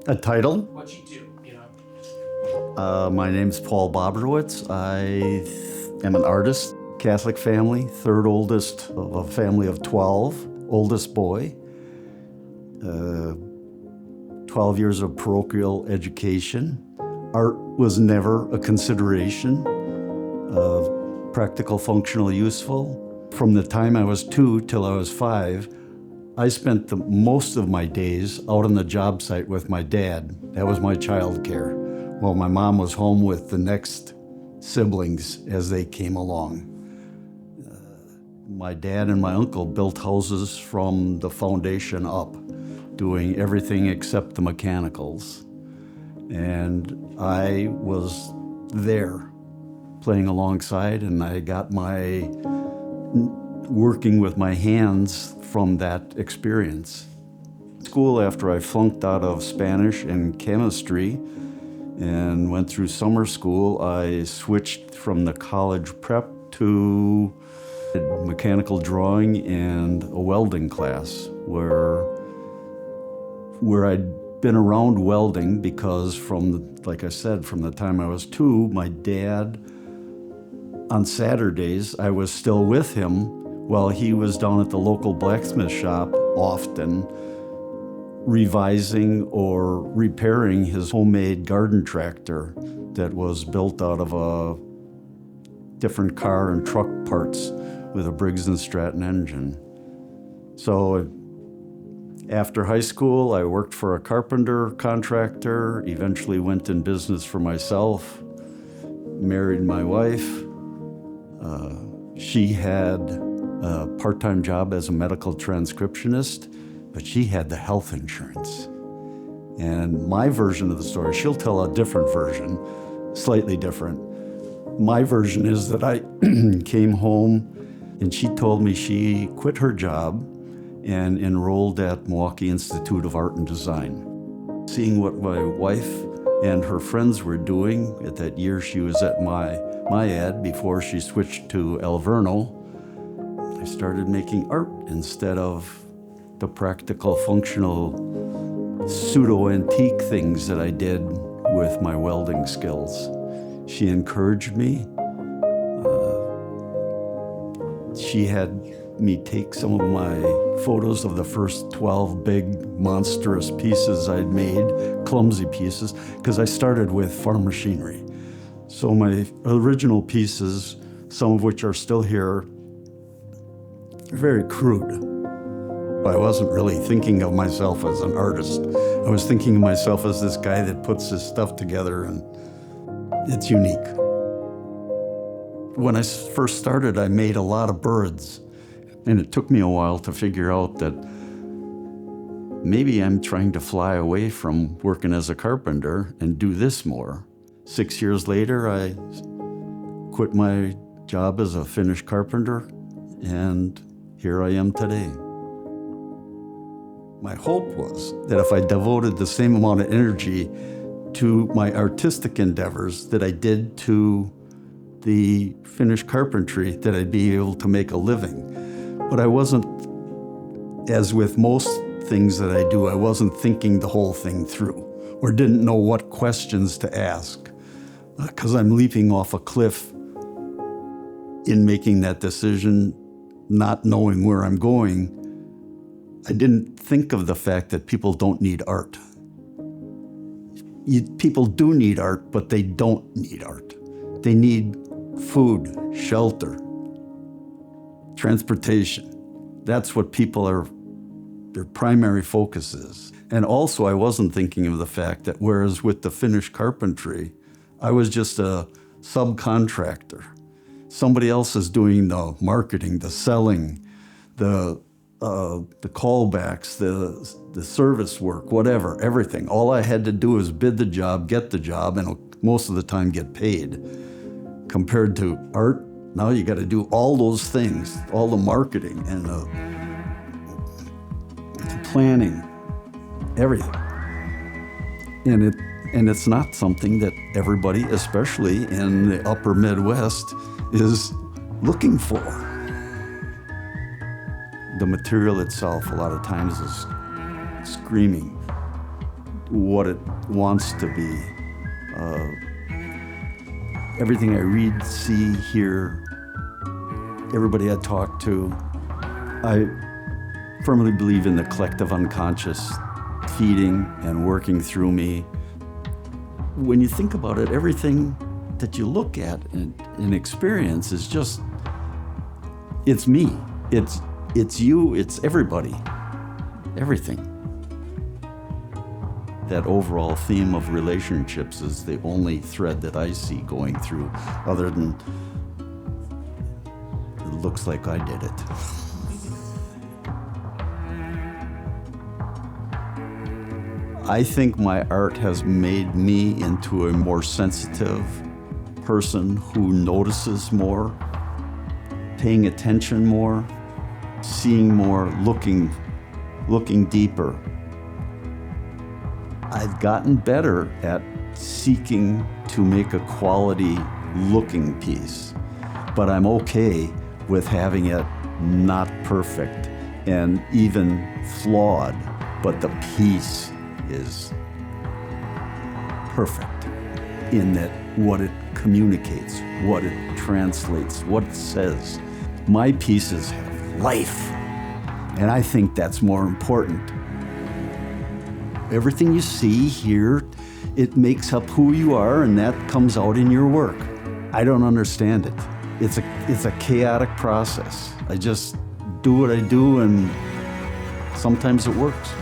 A title? What you do, you know? My name's Paul Bobrowitz. I am an artist, Catholic family, third oldest of a family of 12, oldest boy. 12 years of parochial education. Art was never a consideration of practical, functional, useful. From the time I was 2 till I was 5, I spent most of my days out on the job site with my dad. That was my childcare. While my mom was home with the next siblings as they came along. My dad and my uncle built houses from the foundation up, doing everything except the mechanicals. And I was there playing alongside, and I got my working with my hands from that experience. School, after I flunked out of Spanish and chemistry and went through summer school, I switched from the college prep to mechanical drawing and a welding class where I'd been around welding because like I said, from the time I was 2, my dad, on Saturdays, I was still with him while he was down at the local blacksmith shop, often revising or repairing his homemade garden tractor that was built out of a different car and truck parts with a Briggs & Stratton engine. So after high school, I worked for a carpenter contractor, eventually went in business for myself, married my wife. She had a part-time job as a medical transcriptionist, but she had the health insurance. And my version of the story, she'll tell a different version, slightly different. My version is that I came home and she told me she quit her job and enrolled at Milwaukee Institute of Art and Design. Seeing what my wife and her friends were doing at that year she was at my ad before she switched to Alverno, I started making art instead of the practical, functional, pseudo-antique things that I did with my welding skills. She encouraged me. She had me take some of my photos of the first 12 big, monstrous pieces I'd made, clumsy pieces, because I started with farm machinery. So my original pieces, some of which are still here, are very crude. I wasn't really thinking of myself as an artist. I was thinking of myself as this guy that puts his stuff together, and it's unique. When I first started, I made a lot of birds, and it took me a while to figure out that maybe I'm trying to fly away from working as a carpenter and do this more. 6 years later, I quit my job as a finished carpenter, and here I am today. My hope was that if I devoted the same amount of energy to my artistic endeavors that I did to the finished carpentry, that I'd be able to make a living. But I wasn't, as with most things that I do, I wasn't thinking the whole thing through or didn't know what questions to ask because I'm leaping off a cliff in making that decision, not knowing where I'm going. I didn't think of the fact that people don't need art. People do need art, but they don't need art. They need food, shelter, transportation. That's what their primary focus is. And also, I wasn't thinking of the fact that whereas with the finished carpentry, I was just a subcontractor. Somebody else is doing the marketing, the selling, the callbacks, the service work, whatever, everything. All I had to do was bid the job, get the job, and most of the time get paid. Compared to art, now you got to do all those things, all the marketing and the planning, everything. And it's not something that everybody, especially in the upper Midwest, is looking for. The material itself, a lot of times, is screaming, what it wants to be. Everything I read, see, hear, everybody I talk to, I firmly believe in the collective unconscious feeding and working through me. When you think about it, everything that you look at and experience is just, it's me, it's you, it's everybody, everything. That overall theme of relationships is the only thread that I see going through, other than it looks like I did it. I think my art has made me into a more sensitive person who notices more, paying attention more, seeing more, looking deeper. I've gotten better at seeking to make a quality looking piece, but I'm okay with having it not perfect and even flawed, but the piece is perfect in that what it communicates, what it translates, what it says. My pieces have life, and I think that's more important. Everything you see, hear, it makes up who you are, and that comes out in your work. I don't understand it. It's a chaotic process. I just do what I do, and sometimes it works.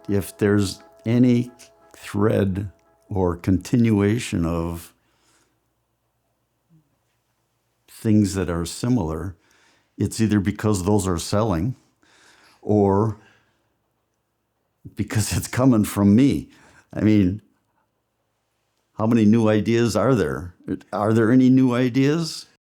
If there's any thread or continuation of things that are similar, it's either because those are selling or because it's coming from me. I mean, how many new ideas are there? Are there any new ideas?